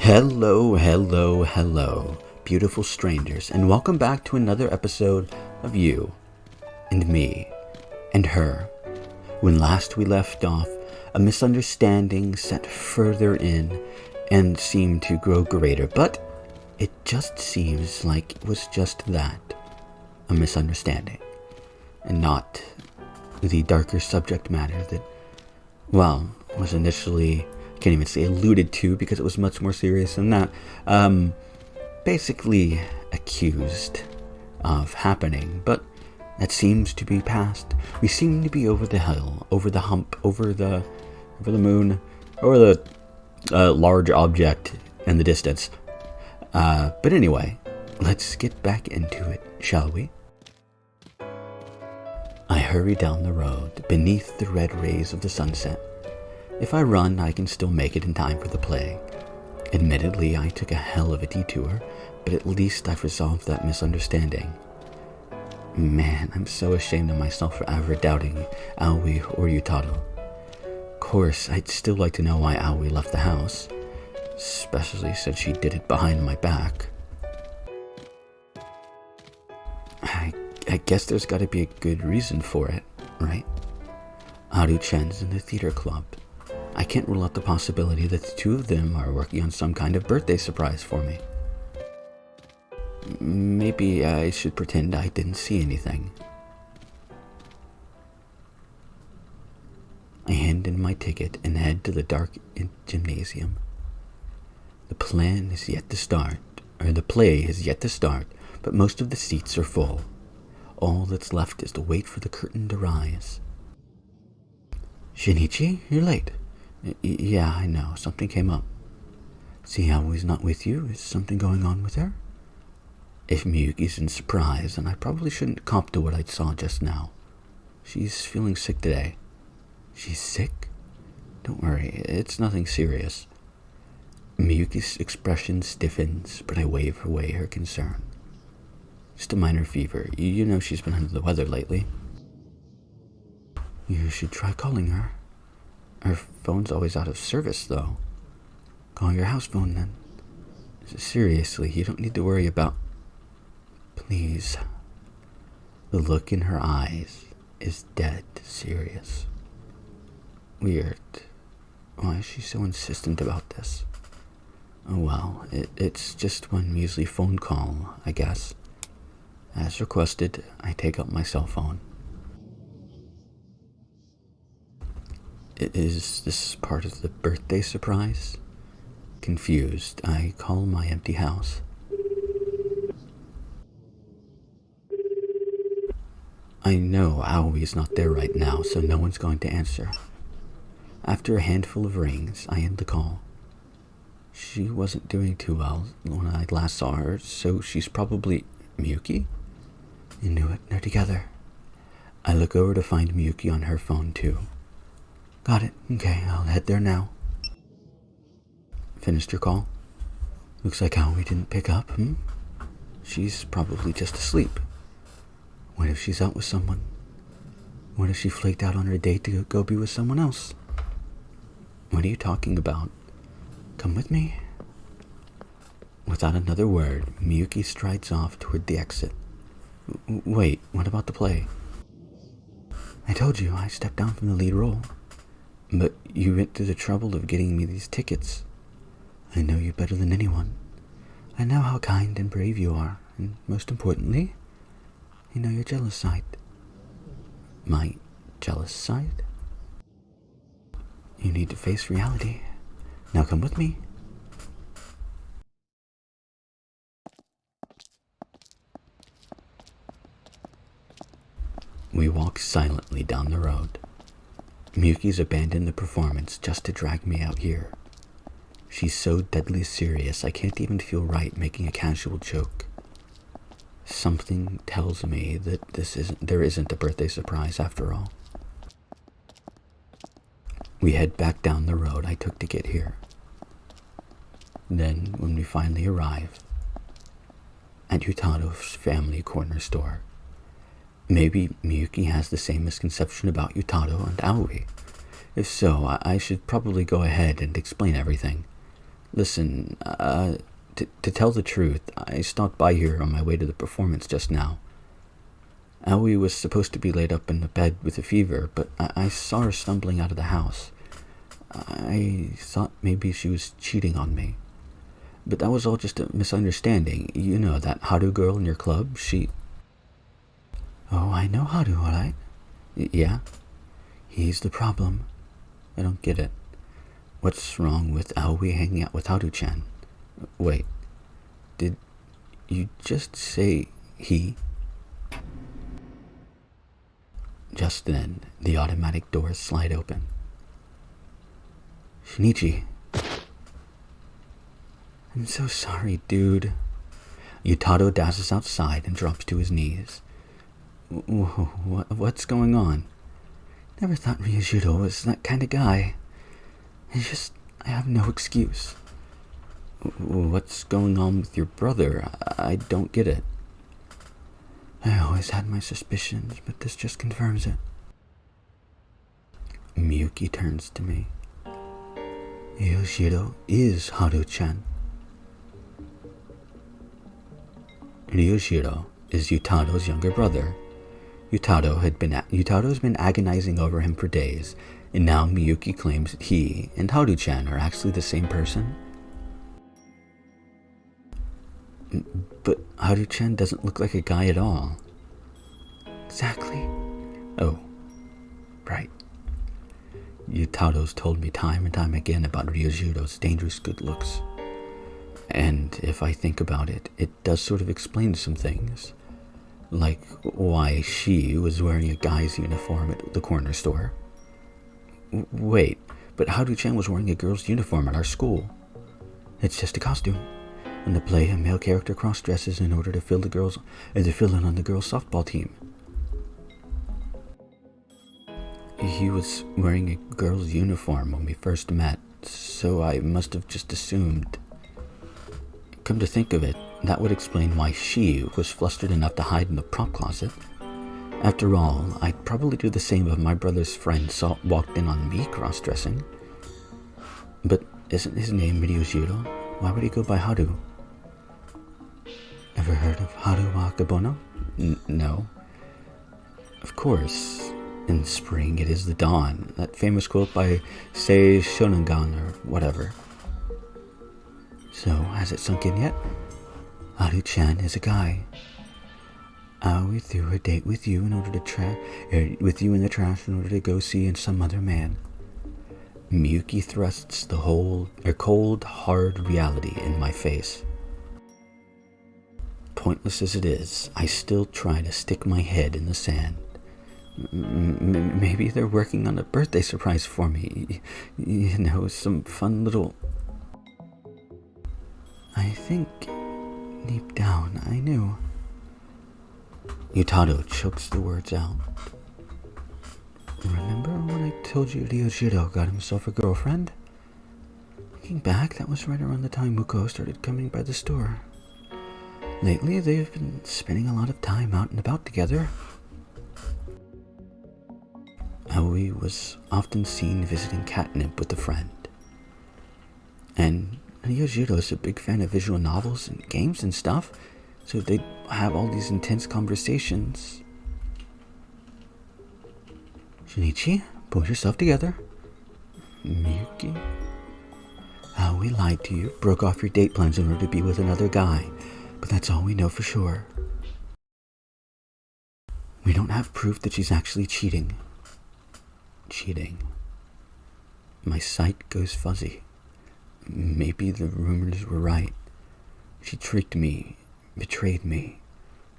Hello, hello, hello, beautiful strangers, and welcome back to another episode of You and Me and Her. When last we left off, a misunderstanding set further in and seemed to grow greater, but it just seems like it was just that, a misunderstanding, and not the darker subject matter that, well, was initially, can't even say alluded to because it was much more serious than that, basically accused of happening, but that seems to be past. We seem to be over the hill, over the hump, over the moon, over the large object in the distance. But anyway, let's get back into it, shall we? I hurry down the road beneath the red rays of the sunset. If I run, I can still make it in time for the play. Admittedly, I took a hell of a detour, but at least I've resolved that misunderstanding. Man, I'm so ashamed of myself for ever doubting Aoi or Yutaro. Of course, I'd still like to know why Aoi left the house, especially since she did it behind my back. I guess there's gotta be a good reason for it, right? Haru-chan's in the theater club. I can't rule out the possibility that the two of them are working on some kind of birthday surprise for me. Maybe I should pretend I didn't see anything. I hand in my ticket and head to the dark gymnasium. The play is yet to start, but most of the seats are full. All that's left is to wait for the curtain to rise. Shinichi, you're late. Yeah, I know. Something came up. See how he's not with you? Is something going on with her? If Miyuki's in surprise, then I probably shouldn't cop to what I saw just now. She's feeling sick today. She's sick? Don't worry, it's nothing serious. Miyuki's expression stiffens, but I wave away her concern. Just a minor fever. You know she's been under the weather lately. You should try calling her. Her phone's always out of service, though. Call your house phone, then. Seriously, you don't need to worry about... Please. The look in her eyes is dead serious. Weird. Why is she so insistent about this? Oh well, it's just one measly phone call, I guess. As requested, I take out my cell phone. Is this part of the birthday surprise? Confused, I call my empty house. I know Aoi's not there right now, so no one's going to answer. After a handful of rings, I end the call. She wasn't doing too well when I last saw her, so she's probably... Miyuki? You knew it, they're together. I look over to find Miyuki on her phone too. Got it. Okay, I'll head there now. Finished your call? Looks like Aoi didn't pick up, She's probably just asleep. What if she's out with someone? What if she flaked out on her date to go be with someone else? What are you talking about? Come with me. Without another word, Miyuki strides off toward the exit. Wait, what about the play? I told you I stepped down from the lead role. But you went through the trouble of getting me these tickets. I know you better than anyone. I know how kind and brave you are, and most importantly, I know your jealous side. My jealous side? You need to face reality. Now come with me. We walk silently down the road. Miyuki's abandoned the performance just to drag me out here. She's so deadly serious, I can't even feel right making a casual joke. Something tells me that there isn't a birthday surprise after all. We head back down the road I took to get here. Then, when we finally arrive at Yutaro's family corner store, maybe Miyuki has the same misconception about Yutaro and Aoi. If so, I should probably go ahead and explain everything. Listen, to tell the truth, I stopped by here on my way to the performance just now. Aoi was supposed to be laid up in the bed with a fever, but I saw her stumbling out of the house. I thought maybe she was cheating on me. But that was all just a misunderstanding. You know, that Haru girl in your club, she... Oh, I know Haru, alright? Yeah? He's the problem. I don't get it. What's wrong with Aoi hanging out with Haru-chan? Wait, did you just say he? Just then, the automatic doors slide open. Shinichi. I'm so sorry, dude. Yutaro dashes outside and drops to his knees. What's going on? Never thought Ryujiro was that kind of guy. I have no excuse. What's going on with your brother? I don't get it. I always had my suspicions, but this just confirms it. Miyuki turns to me. Ryujiro is Haru-chan. Ryujiro is Yutaro's younger brother. Yutaro's been agonizing over him for days, and now Miyuki claims that he and Haru-chan are actually the same person. But Haru-chan doesn't look like a guy at all. Exactly. Oh, right. Yutaro's told me time and time again about Ryojiro's dangerous good looks. And if I think about it, it does sort of explain some things. Like why she was wearing a guy's uniform at the corner store. Wait, but Haru-chan was wearing a girl's uniform at our school. It's just a costume. In the play, a male character cross-dresses in order to fill in on the girls' softball team. He was wearing a girl's uniform when we first met, so I must have just assumed. Come to think of it, that would explain why she was flustered enough to hide in the prop closet. After all, I'd probably do the same if my brother's friend walked in on me cross-dressing. But isn't his name Ryujiro? Why would he go by Haru? Ever heard of Haru wa Akabono? No. Of course. In spring it is the dawn. That famous quote by Sei Shonagon or whatever. So, has it sunk in yet? Haru-chan is a guy. Aoi threw her date with you in order to with you in the trash in order to go see some other man. Miyuki thrusts the cold, hard reality in my face. Pointless as it is, I still try to stick my head in the sand. Maybe they're working on a birthday surprise for me. You know, some fun little... I think, deep down, I knew. Yutaro chokes the words out. Remember when I told you Ryujiro got himself a girlfriend? Looking back, that was right around the time Muko started coming by the store. Lately, they've been spending a lot of time out and about together. Aoi was often seen visiting Catnip with a friend. And Ryujiro is a big fan of visual novels and games and stuff, so they'd have all these intense conversations. Shinichi, pull yourself together. Miyuki? Aoi lied to you, broke off your date plans in order to be with another guy, but that's all we know for sure. We don't have proof that she's actually cheating. My sight goes fuzzy. Maybe the rumors were right. She tricked me, betrayed me,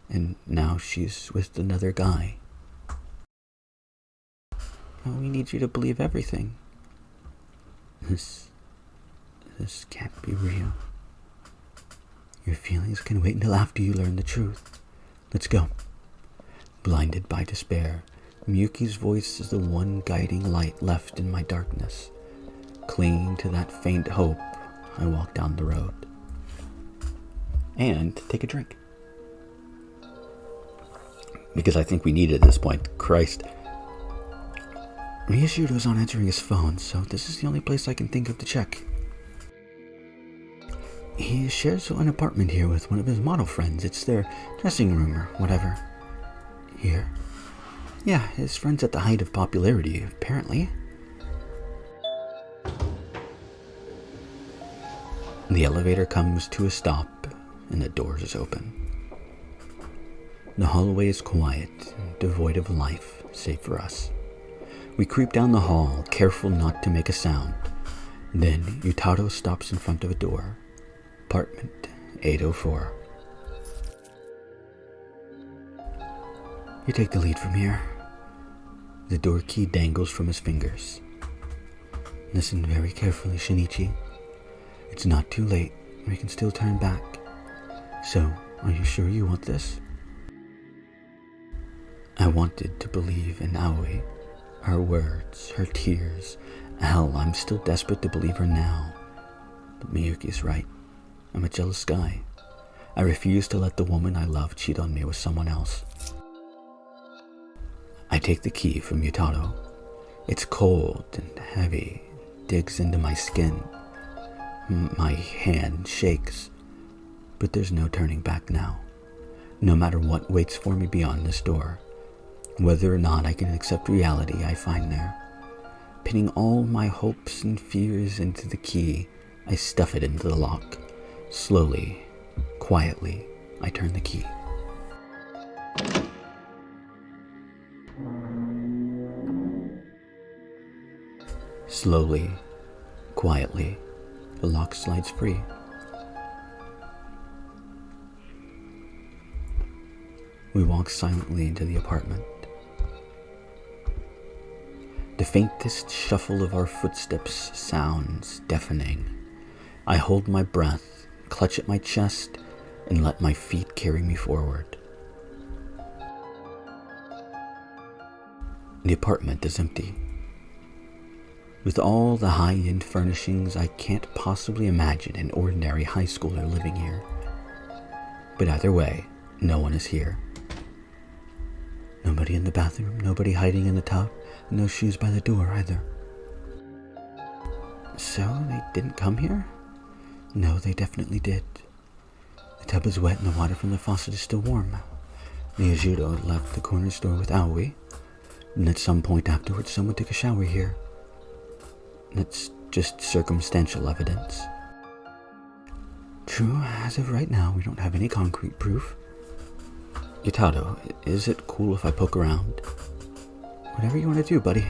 and now she's with another guy. We need you to believe everything. This can't be real. Your feelings can wait until after you learn the truth. Let's go. Blinded by despair, Miyuki's voice is the one guiding light left in my darkness. Clinging to that faint hope, I walk down the road. And take a drink. Because I think we need it at this point. Christ. Ryujiro's on answering his phone, so this is the only place I can think of to check. He shares an apartment here with one of his model friends. It's their dressing room or whatever. Here? Yeah, his friend's at the height of popularity, apparently. The elevator comes to a stop, and the doors open. The hallway is quiet, devoid of life, save for us. We creep down the hall, careful not to make a sound. Then Yutaro stops in front of a door. Apartment 804. You take the lead from here. The door key dangles from his fingers. Listen very carefully, Shinichi. It's not too late. We can still turn back. So, are you sure you want this? I wanted to believe in Aoi. Her words, her tears. Hell, I'm still desperate to believe her now. But Miyuki's right. I'm a jealous guy. I refuse to let the woman I love cheat on me with someone else. I take the key from Yutaro. It's cold and heavy, digs into my skin. My hand shakes, but there's no turning back now. No matter what waits for me beyond this door, whether or not I can accept reality I find there. Pinning all my hopes and fears into the key, I stuff it into the lock. Slowly, quietly, I turn the key. Slowly, quietly, the lock slides free. We walk silently into the apartment. The faintest shuffle of our footsteps sounds deafening. I hold my breath, clutch at my chest, and let my feet carry me forward. The apartment is empty. With all the high-end furnishings, I can't possibly imagine an ordinary high schooler living here. But either way, no one is here. Nobody in the bathroom, nobody hiding in the tub, no shoes by the door either. So they didn't come here? No, they definitely did. The tub is wet and the water from the faucet is still warm. Miyajudo left the corner store with Aoi, and at some point afterwards someone took a shower here. That's just circumstantial evidence. True, as of right now, we don't have any concrete proof. Yutaro, is it cool if I poke around? Whatever you want to do, buddy.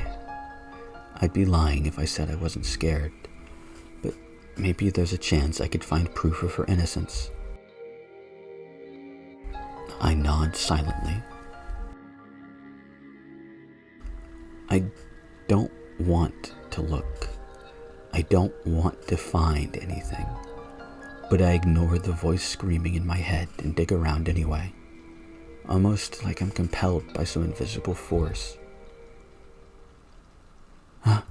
I'd be lying if I said I wasn't scared, but maybe there's a chance I could find proof of her innocence. I nod silently. I don't want to look. I don't want to find anything, but I ignore the voice screaming in my head and dig around anyway, almost like I'm compelled by some invisible force. Huh?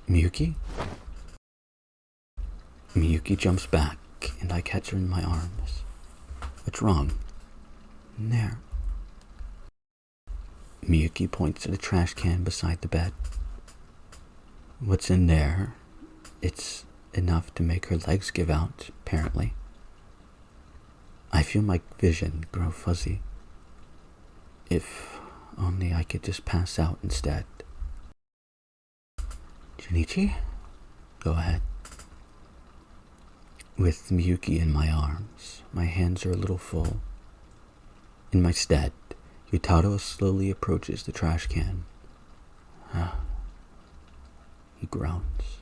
Miyuki? Miyuki jumps back, and I catch her in my arms. What's wrong? In there. Miyuki points at a trash can beside the bed. What's in there? It's enough to make her legs give out, apparently. I feel my vision grow fuzzy. If only I could just pass out instead. Shinichi? Go ahead. With Miyuki in my arms, my hands are a little full. In my stead, Yutaro slowly approaches the trash can. He groans.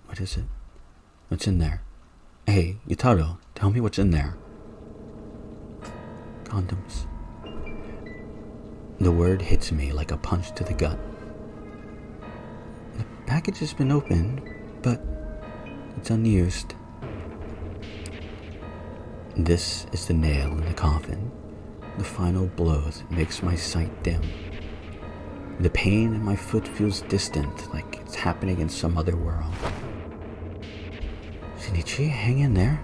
What is it? What's in there? Hey, Yutaro, tell me what's in there. Condoms. The word hits me like a punch to the gut. The package has been opened, but it's unused. This is the nail in the coffin, the final blow that makes my sight dim. The pain in my foot feels distant, like it's happening in some other world. Shinichi, hang in there.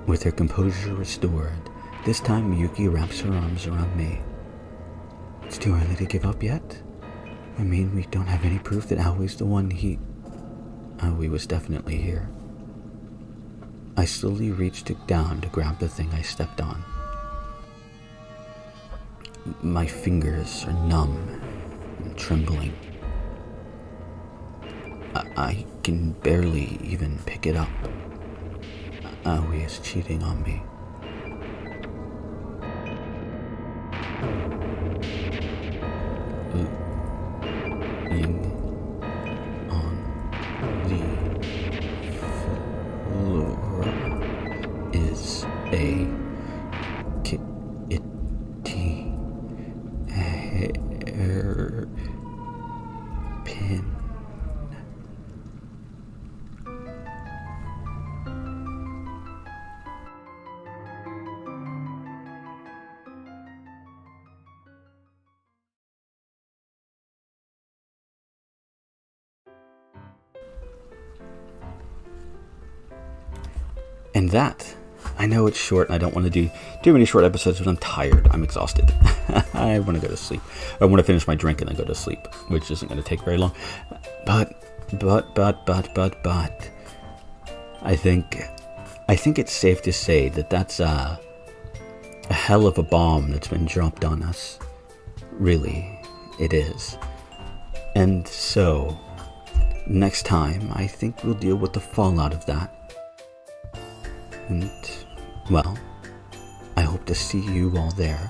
With her composure restored, this time Miyuki wraps her arms around me. It's too early to give up yet? I mean, we don't have any proof that Aoi's the one Aoi was definitely here. I slowly reached down to grab the thing I stepped on. My fingers are numb and trembling. I can barely even pick it up. Aoi is cheating on me. Lying on the floor is a kitty hairpin. And that, I know it's short, and I don't want to do too many short episodes, but I'm tired. I'm exhausted. I want to go to sleep. I want to finish my drink and then go to sleep, which isn't going to take very long. But, I think it's safe to say that that's a hell of a bomb that's been dropped on us. Really, it is. And so, next time, I think we'll deal with the fallout of that. And, well, I hope to see you all there.